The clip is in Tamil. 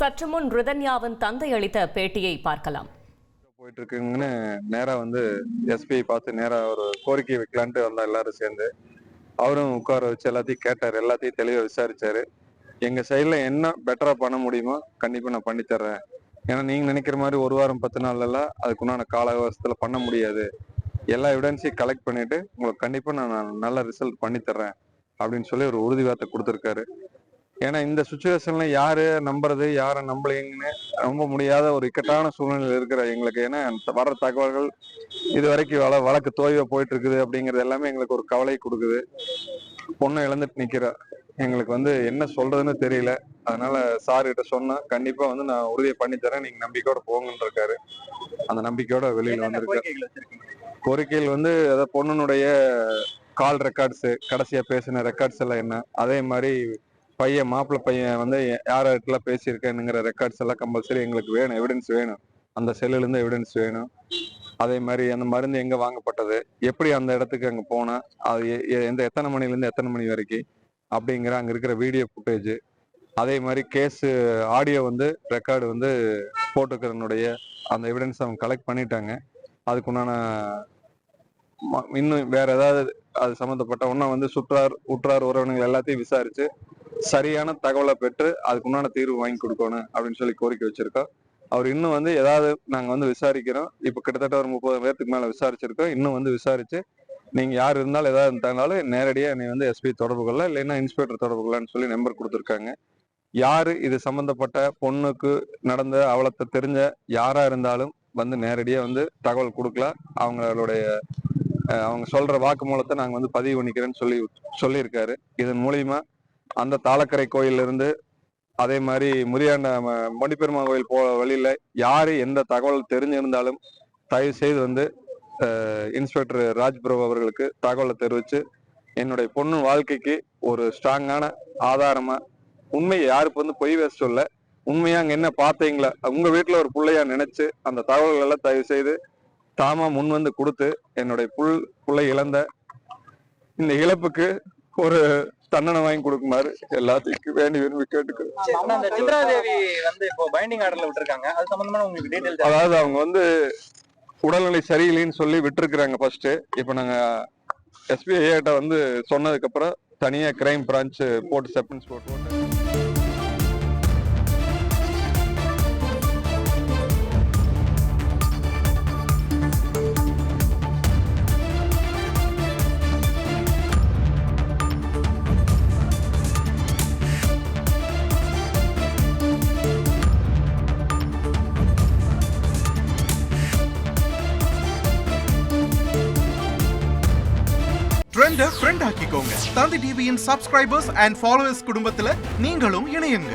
சற்று முன் ரிதன்யாவின் தந்தை அளித்த பேட்டியை பார்க்கலாம். போயிட்டு இருக்குங்கன்னு நேரா எஸ்பிஐ பார்த்து நேரா ஒரு கோரிக்கை வைக்கலான்ட்டு வந்தா எல்லாரும் சேர்ந்து அவரும் உட்கார வச்சு எல்லாத்தையும் கேட்டாரு, எல்லாத்தையும் தெளிவாக விசாரிச்சாரு. எங்க சைட்ல என்ன பெட்டரா பண்ண முடியுமோ கண்டிப்பா நான் பண்ணி தர்றேன். ஏன்னா நீங்க நினைக்கிற மாதிரி ஒரு வாரம் 10 நாள்ல எல்லாம் அதுக்குண்டான கால அவகாசத்துல பண்ண முடியாது. எல்லா எவிடன்ஸையும் கலெக்ட் பண்ணிட்டு உங்களுக்கு கண்டிப்பா நான் நல்ல ரிசல்ட் பண்ணி தர்றேன் அப்படின்னு சொல்லி ஒரு உறுதி வார்த்தை கொடுத்துருக்காரு. ஏன்னா இந்த சுச்சுவேஷன்ல யாரு நம்புறது யாரை நம்பலைங்கன்னு ரொம்ப முடியாத ஒரு இக்கட்டான சூழ்நிலையில் இருக்கிற எங்களுக்கு, ஏன்னா வர்ற தகவல்கள் இது வரைக்கும் வழக்கு தோய்வா போயிட்டு இருக்குது அப்படிங்கிறது எல்லாமே எங்களுக்கு ஒரு கவலை கொடுக்குது. பொண்ணை இழந்துட்டு நிக்கிற எங்களுக்கு என்ன சொல்றதுன்னு தெரியல. அதனால சார் கிட்ட சொன்னா கண்டிப்பா நான் உறுதியை பண்ணி தரேன், நீங்க நம்பிக்கையோட போங்கன்னு இருக்காரு. அந்த நம்பிக்கையோட வெளியில வந்திருக்காரு. கோரிக்கைகள் அதாவது பொண்ணுனுடைய கால் ரெக்கார்ட்ஸ், கடைசியா பேசின ரெக்கார்ட்ஸ் எல்லாம் என்ன, அதே மாதிரி மாப்பிள்ளை பையன் யாரெல்லாம் பேசியிருக்கேனுங்கிற ரெக்கார்ட்ஸ் எல்லாம் கம்பல்சரி எங்களுக்கு வேணும், எவிடன்ஸ் வேணும். அந்த செல்லுல இருந்து எவிடன்ஸ் வேணும். அதே மாதிரி அந்த மருந்து எங்க வாங்கப்பட்டது, எப்படி அந்த இடத்துக்கு அங்க போனா, அது எத்தனை மணில இருந்து எத்தனை மணி வரைக்கும் அப்படிங்கிற அங்க இருக்கிற வீடியோ ஃபுட்டேஜ், அதே மாதிரி கேஸ் ஆடியோ ரெக்கார்டு போட்டுக்கிறனுடைய அந்த எவிடன்ஸ் அவங்க கலெக்ட் பண்ணிட்டாங்க. அதுக்குண்டான இன்னும் வேற ஏதாவது அது சம்மந்தப்பட்ட ஒன்னும் உற்றார் உறவினர்கள் எல்லாத்தையும் விசாரிச்சு சரியான தகவலை பெற்று அதுக்குண்டான தீர்வு வாங்கி கொடுக்கணும் அப்படின்னு சொல்லி கோரிக்கை வச்சிருக்கோம். அவர் இன்னும் ஏதாவது நாங்க விசாரிக்கிறோம். இப்ப கிட்டத்தட்ட ஒரு 30 பேருக்கு மேல விசாரிச்சிருக்கோம். இன்னும் விசாரிச்சு நீங்க யார் இருந்தாலும் ஏதாவது இருந்தாலும் நேரடியா என்னை எஸ்பி தொடர்பு கொள்ள, இல்லைன்னா இன்ஸ்பெக்டர் தொடர்பு கொள்ளன்னு சொல்லி நம்பர் கொடுத்துருக்காங்க. யாரு இது சம்பந்தப்பட்ட பொண்ணுக்கு நடந்த அவலத்தை தெரிஞ்ச யாரா இருந்தாலும் நேரடியா தகவல் கொடுக்கலாம். அவங்க சொல்ற வாக்கு மூலத்தை நாங்க பதிவு பண்ணிக்கிறேன்னு சொல்லியிருக்காரு. இதன் மூலியமா அந்த தாளக்கரை கோயில்ல இருந்து, அதே மாதிரி முரியாண்ட மணிப்பெருமா கோயில் வழியில யாரு எந்த தகவல் தெரிஞ்சிருந்தாலும் தயவு செய்து இன்ஸ்பெக்டர் ராஜ்பிரபு அவர்களுக்கு தகவலை தெரிவிச்சு என்னுடைய பொண்ணு வாழ்க்கைக்கு ஒரு ஸ்ட்ராங்கான ஆதாரமா, உண்மையை யாருக்கு பொய் பேச சொல்ல, உண்மையா அங்க என்ன பார்த்தீங்களா, உங்க வீட்டுல ஒரு பிள்ளையா நினைச்சு அந்த தகவல்கள் எல்லாம் தயவு செய்து தாமா முன் கொடுத்து என்னுடைய பிள்ளை இழந்த இந்த இழப்புக்கு ஒரு தண்டனை வாங்கி கொடுக்குமாறு எல்லாத்துக்கும் வேண்டி விரும்பி கேட்டுக்கிறேன். அதாவது அவங்க உடல்நிலை சரியில்லைன்னு சொல்லி விட்டுருக்குறாங்க ஃபர்ஸ்ட். இப்ப நாங்க எஸ்பிஐ கிட்ட சொன்னதுக்கு அப்புறம் தனியா கிரைம் பிரான்ச் போட்டு சப்டன்ஸ் போட்டு ஃப்ரெண்ட் ஆக்கிக்கோங்க. தந்தி டிவியின் சப்ஸ்கிரைபர்ஸ் அண்ட் ஃபாலோவர்ஸ் குடும்பத்துல நீங்களும் இணையுங்க.